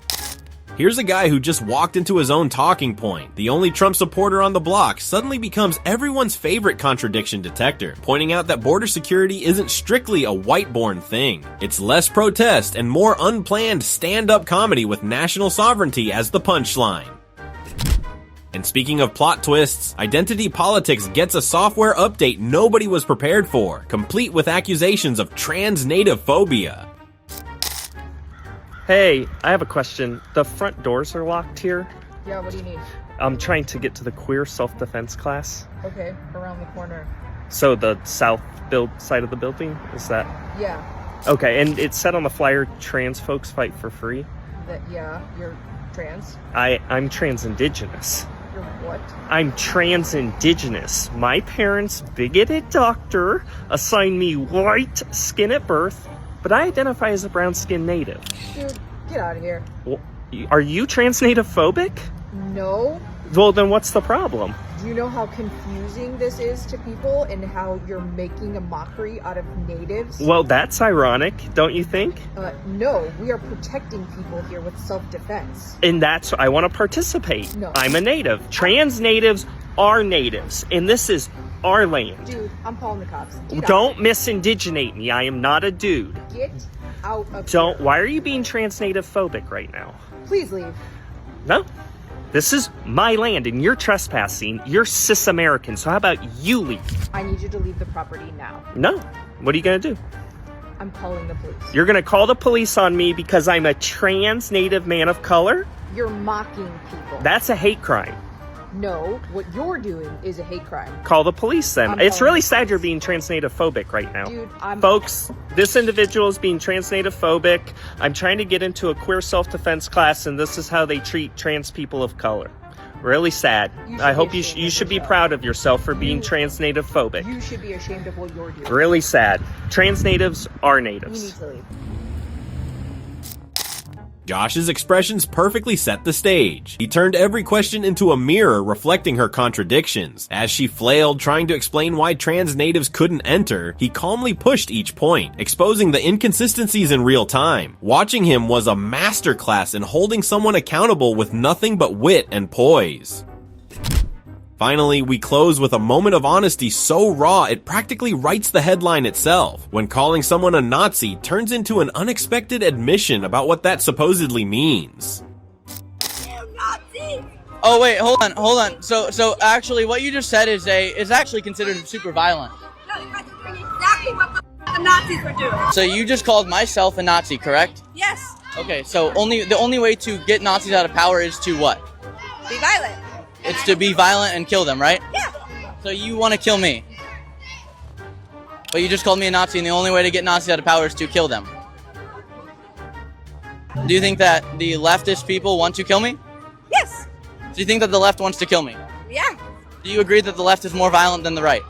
Here's a guy who just walked into his own talking point. The only Trump supporter on the block suddenly becomes everyone's favorite contradiction detector, pointing out that border security isn't strictly a white-born thing. It's less protest and more unplanned stand-up comedy with national sovereignty as the punchline. And speaking of plot twists, Identity Politics gets a software update nobody was prepared for, complete with accusations of trans-native phobia. Hey, I have a question. The front doors are locked here. Yeah, what do you need? I'm trying to get to the queer self-defense class. Okay, around the corner. So the south side of the building, is that? Yeah. Okay, and it said on the flyer, trans folks fight for free. Yeah, you're trans. I'm trans-indigenous. You're what? I'm trans-indigenous. My parents, bigoted doctor, assigned me white skin at birth, but I identify as a brown-skinned native. Dude, get out of here. Well, are you trans-native phobic? No. Well, then what's the problem? Do you know how confusing this is to people and how you're making a mockery out of natives? Well, that's ironic, don't you think? No, we are protecting people here with self-defense. And that's, I want to participate. No. I'm a native. Trans natives are natives, and this is our land. Dude, I'm calling the cops. Don't misindigenate me. I am not a dude. Get out of Don't. here. Why are you being trans-native phobic right now? Please leave. No. This is my land, and you're trespassing. You're cis-American, so how about you leave? I need you to leave the property now. No. What are you going to do? I'm calling the police. You're going to call the police on me because I'm a trans-native man of color? You're mocking people. That's a hate crime. No, what you're doing is a hate crime. Call the police then. I'm It's calling really the sad you're being trans-native phobic right now. Dude, Folks, this individual is being trans-native phobic. I'm trying to get into a queer self-defense class, and this is how they treat trans people of color. Really sad. I hope you should be proud of yourself for being trans-native phobic. You should be ashamed of what you're doing. Really sad. Trans natives are You natives. need to leave. Josh's expressions perfectly set the stage. He turned every question into a mirror reflecting her contradictions. As she flailed trying to explain why trans natives couldn't enter, he calmly pushed each point, exposing the inconsistencies in real time. Watching him was a masterclass in holding someone accountable with nothing but wit and poise. Finally, we close with a moment of honesty so raw it practically writes the headline itself. When calling someone a Nazi turns into an unexpected admission about what that supposedly means. Oh wait, hold on. So actually, what you just said is actually considered super violent. No, you have to bring exactly what the Nazis were doing. So you just called myself a Nazi, correct? Yes. Okay, so the only way to get Nazis out of power is to what? Be violent. It's to be violent and kill them, right? Yeah. So you want to kill me. But you just called me a Nazi, and the only way to get Nazis out of power is to kill them. Do you think that the leftist people want to kill me? Yes. Do you think that the left wants to kill me? Yeah. Do you agree that the left is more violent than the right?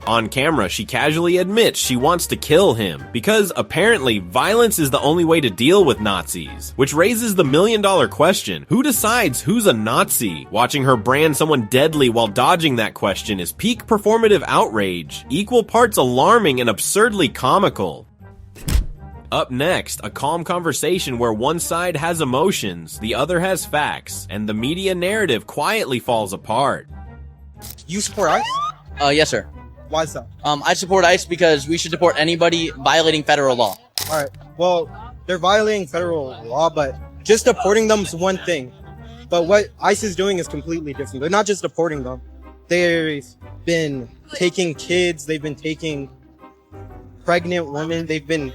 On camera, she casually admits she wants to kill him, because apparently violence is the only way to deal with Nazis. Which raises the million-dollar question, who decides who's a Nazi? Watching her brand someone deadly while dodging that question is peak performative outrage, equal parts alarming and absurdly comical. Up next, a calm conversation where one side has emotions, the other has facts, and the media narrative quietly falls apart. You support ICE? Yes, sir. Why is that? I support ICE because we should support anybody violating federal law. All right. Well, they're violating federal law, but just deporting them is one thing. But what ICE is doing is completely different. They're not just deporting them. They've been taking kids. They've been taking pregnant women. They've been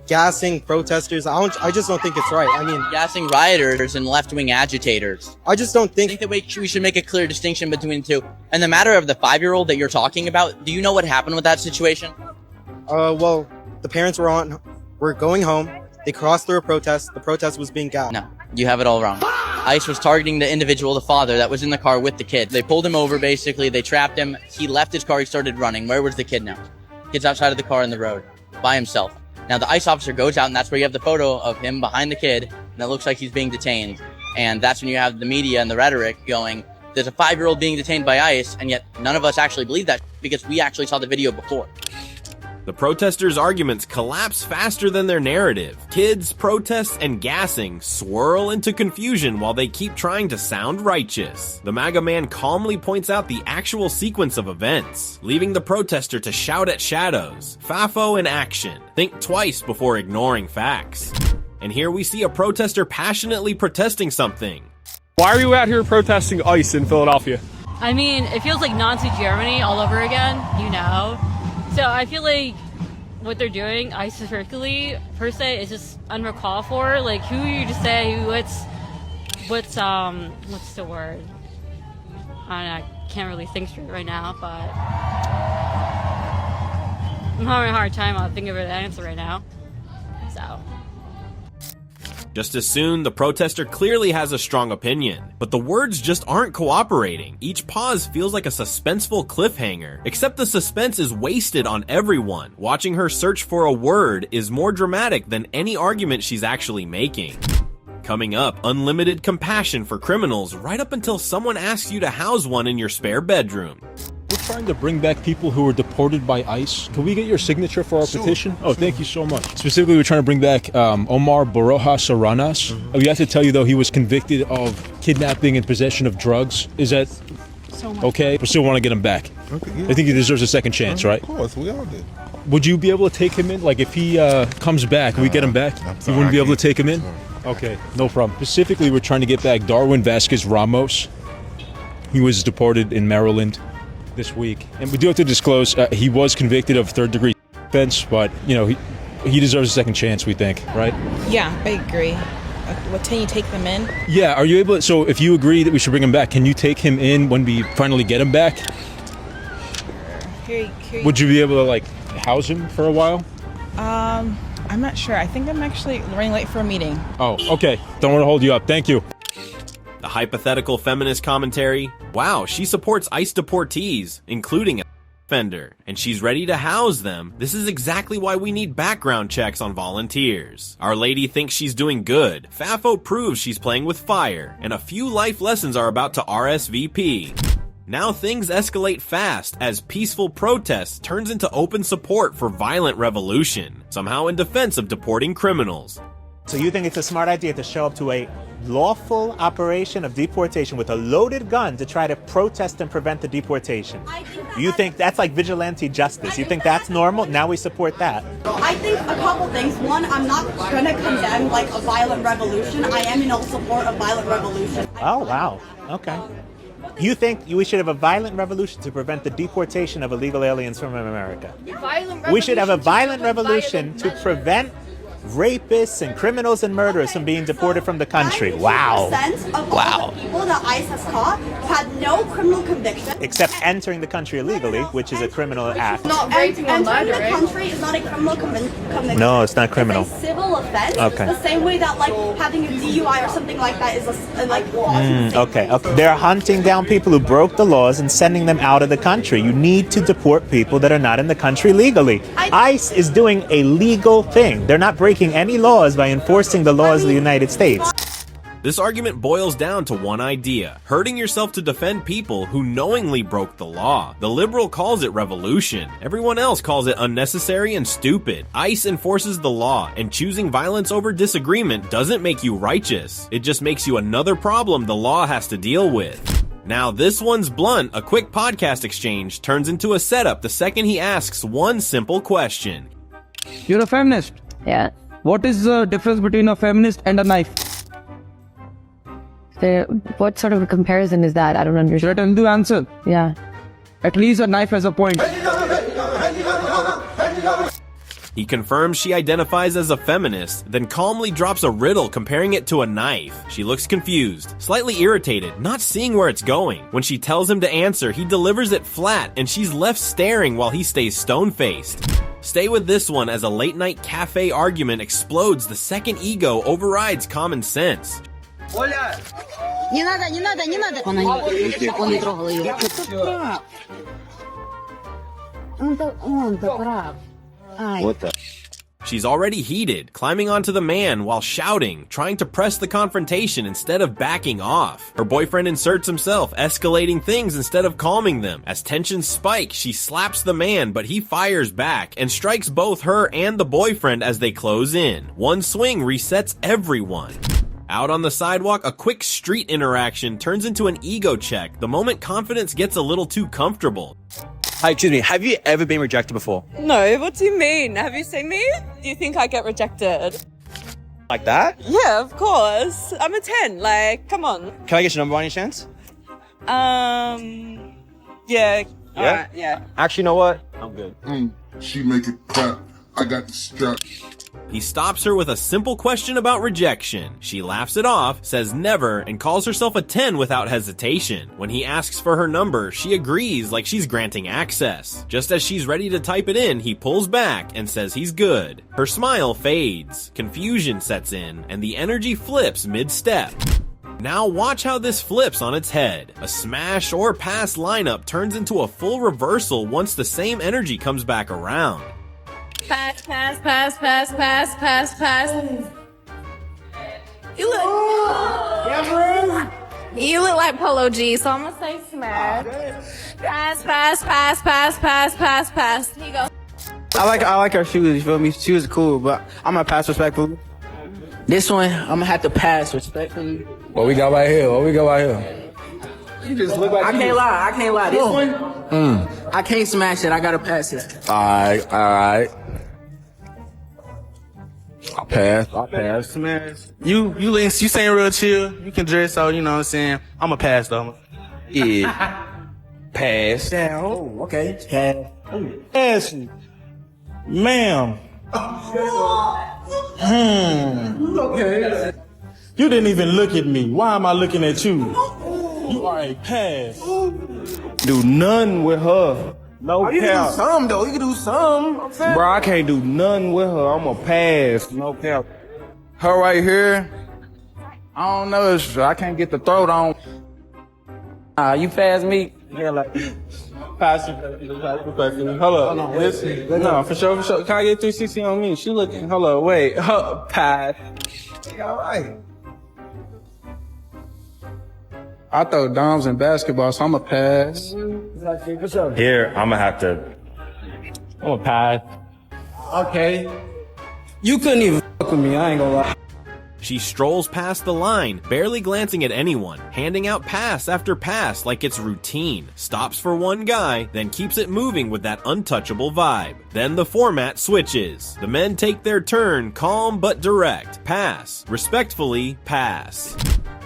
gassing protesters. I just don't think it's right. I mean, gassing rioters and left-wing agitators. I just don't think that we should make a clear distinction between the two. And the matter of the 5-year-old that you're talking about, do you know what happened with that situation? Well, the parents were going home. They crossed through a protest. The protest was being gassed. No, you have it all wrong. ICE was targeting the individual, the father, that was in the car with the kid. They pulled him over, basically. They trapped him. He left his car. He started running. Where was the kid now? Kid's outside of the car in the road by himself. Now, the ICE officer goes out, and that's where you have the photo of him behind the kid, and it looks like he's being detained. And that's when you have the media and the rhetoric going, there's a 5-year-old being detained by ICE, and yet none of us actually believe that because we actually saw the video before. The protesters' arguments collapse faster than their narrative. Kids, protests, and gassing swirl into confusion while they keep trying to sound righteous. The MAGA man calmly points out the actual sequence of events, leaving the protester to shout at shadows. FAFO in action. Think twice before ignoring facts. And here we see a protester passionately protesting something. Why are you out here protesting ICE in Philadelphia? I mean, it feels like Nazi Germany all over again, you know? So I feel like what they're doing, ICE specifically, per se, is just uncalled for. Like, who are you to say what's the word? I don't know, I can't really think straight right now, but I'm having a hard time thinking of an answer right now. So. Just as soon, the protester clearly has a strong opinion, but the words just aren't cooperating. Each pause feels like a suspenseful cliffhanger, except the suspense is wasted on everyone. Watching her search for a word is more dramatic than any argument she's actually making. Coming up, unlimited compassion for criminals right up until someone asks you to house one in your spare bedroom. We're trying to bring back people who were deported by ICE. Can we get your signature for our petition? Oh, thank you so much. Specifically, we're trying to bring back Omar Barojas Aranas. We have to tell you, though, he was convicted of kidnapping and possession of drugs. Is that okay? We still want to get him back. Okay, yeah. I think he deserves a second chance, right? Of course, we all did. Would you be able to take him in? Like, if he comes back, we get him back? You wouldn't be able to take him in? Okay, no problem. Specifically, we're trying to get back Darwin Vasquez Ramos. He was deported in Maryland this week, and we do have to disclose he was convicted of third-degree offense, but you know he deserves a second chance, we think, right? Yeah, I agree. What, can you take them in? Yeah, are you able? So if you agree that we should bring him back, can you take him in when we finally get him back? Here Would you be able to like house him for a while? I'm not sure. I think I'm actually running late for a meeting. Oh, okay. Don't want to hold you up. Thank you. The hypothetical feminist commentary. Wow, she supports ICE deportees, including a offender, and she's ready to house them. This is exactly why we need background checks on volunteers. Our lady thinks she's doing good. FAFO proves she's playing with fire, and a few life lessons are about to RSVP. Now things escalate fast as peaceful protest turns into open support for violent revolution, somehow in defense of deporting criminals. So you think it's a smart idea to show up to a lawful operation of deportation with a loaded gun to try to protest and prevent the deportation? You think that's like vigilante justice? You think that's normal? Now we support that. I think a couple things. One, I'm not going to condemn like a violent revolution. I am in all support of violent revolution. Oh, wow. Okay. You think we should have a violent revolution to prevent the deportation of illegal aliens from America? We should have a violent revolution to prevent rapists and criminals and murderers from being deported from the country. Wow. 90% of all the people that ICE has caught had no criminal conviction. Except entering the country illegally, which is a criminal act. Not entering the country is not a criminal conviction. No, it's not criminal. It's a civil offense. Okay. The same way that like having a DUI or something like that is Okay. They're hunting down people who broke the laws and sending them out of the country. You need to deport people that are not in the country legally. ICE is doing a legal thing. They're not breaking any laws by enforcing the laws of the United States. This argument boils down to one idea: hurting yourself to defend people who knowingly broke the law. The liberal calls it revolution. Everyone else calls it unnecessary and stupid. ICE enforces the law, and choosing violence over disagreement doesn't make you righteous. It just makes you another problem the law has to deal with. Now this one's blunt. A quick podcast exchange turns into a setup the second he asks one simple question. You're a feminist? Yeah. What is the difference between a feminist and a knife? What sort of a comparison is that? I don't understand. Should I tell you the answer? Yeah. At least a knife has a point. He confirms she identifies as a feminist, then calmly drops a riddle comparing it to a knife. She looks confused, slightly irritated, not seeing where it's going. When she tells him to answer, he delivers it flat, and she's left staring while he stays stone-faced. Stay with this one as a late-night cafe argument explodes the second ego overrides common sense. Не надо, не надо, не надо. Он не трогал ее. Он-то прав. What the? She's already heated, climbing onto the man while shouting, trying to press the confrontation instead of backing off. Her boyfriend inserts himself, escalating things instead of calming them. As tensions spike, she slaps the man, but he fires back and strikes both her and the boyfriend as they close in. One swing resets everyone. Out on the sidewalk, a quick street interaction turns into an ego check the moment confidence gets a little too comfortable. Hi, excuse me, have you ever been rejected before? No, what do you mean? Have you seen me? Do you think I get rejected? Like that? Yeah, of course. I'm a 10, like, come on. Can I get your number on any chance? Yeah. Yeah? Alright, yeah. Actually, you know what? I'm good. She make it clap. I got the strap. He stops her with a simple question about rejection. She laughs it off, says never, and calls herself a 10 without hesitation. When he asks for her number, she agrees like she's granting access. Just as she's ready to type it in, he pulls back and says he's good. Her smile fades, confusion sets in, and the energy flips mid-step. Now watch how this flips on its head. A smash or pass lineup turns into a full reversal once the same energy comes back around. Pass, pass, pass, pass, pass, pass, pass. You look like Polo G, so I'm gonna say smash. Pass, pass, pass, pass, pass, pass, pass. Here you go. I like her shoes, you feel me? She was cool, but I'm gonna pass respectfully. This one, I'm gonna have to pass respectfully. What we got right here? What we got right here? You just look like I can't lie. This one, I can't smash it. I gotta pass it. All right. I'll pass. Smash. You saying real chill. You can dress, so you know what I'm saying. I'm a pass though. Yeah. Pass. Yeah. Oh, okay. Pass. Ashley. Ma'am. Okay. You didn't even look at me. Why am I looking at you? You are a pass. Do none with her. No You can cap. do some though. You can do some. I'm saying. Bro, I can't do nothing with her. I'm a pass. No cap. Her right here. I don't know. I can't get the throat on. You pass me. Yeah, like. Pass it. Hold up. No, for sure. Can I get 360 on me? She looking. Hold up. Wait. Pass. All right. I throw doms in basketball, so I'm a pass. Here, I'm gonna have to. I'm a pass. Okay. You couldn't even fuck with me. I ain't gonna lie. She strolls past the line, barely glancing at anyone, handing out pass after pass like it's routine, stops for one guy, then keeps it moving with that untouchable vibe. Then the format switches. The men take their turn, calm but direct. Pass. Respectfully, pass.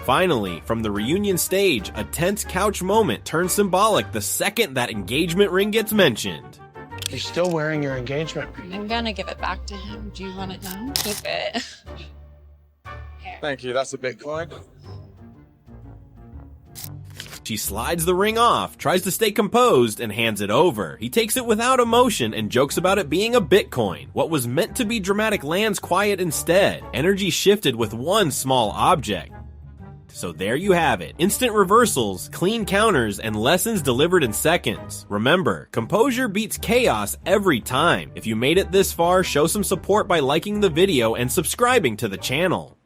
Finally, from the reunion stage, a tense couch moment turns symbolic the second that engagement ring gets mentioned. You're still wearing your engagement ring. I'm gonna give it back to him. Do you want it now? Keep it. Thank you. That's a Bitcoin. She slides the ring off, tries to stay composed, and hands it over. He takes it without emotion and jokes about it being a Bitcoin. What was meant to be dramatic lands quiet instead. Energy shifted with one small object. So there you have it. Instant reversals, clean counters, and lessons delivered in seconds. Remember, composure beats chaos every time. If you made it this far, show some support by liking the video and subscribing to the channel.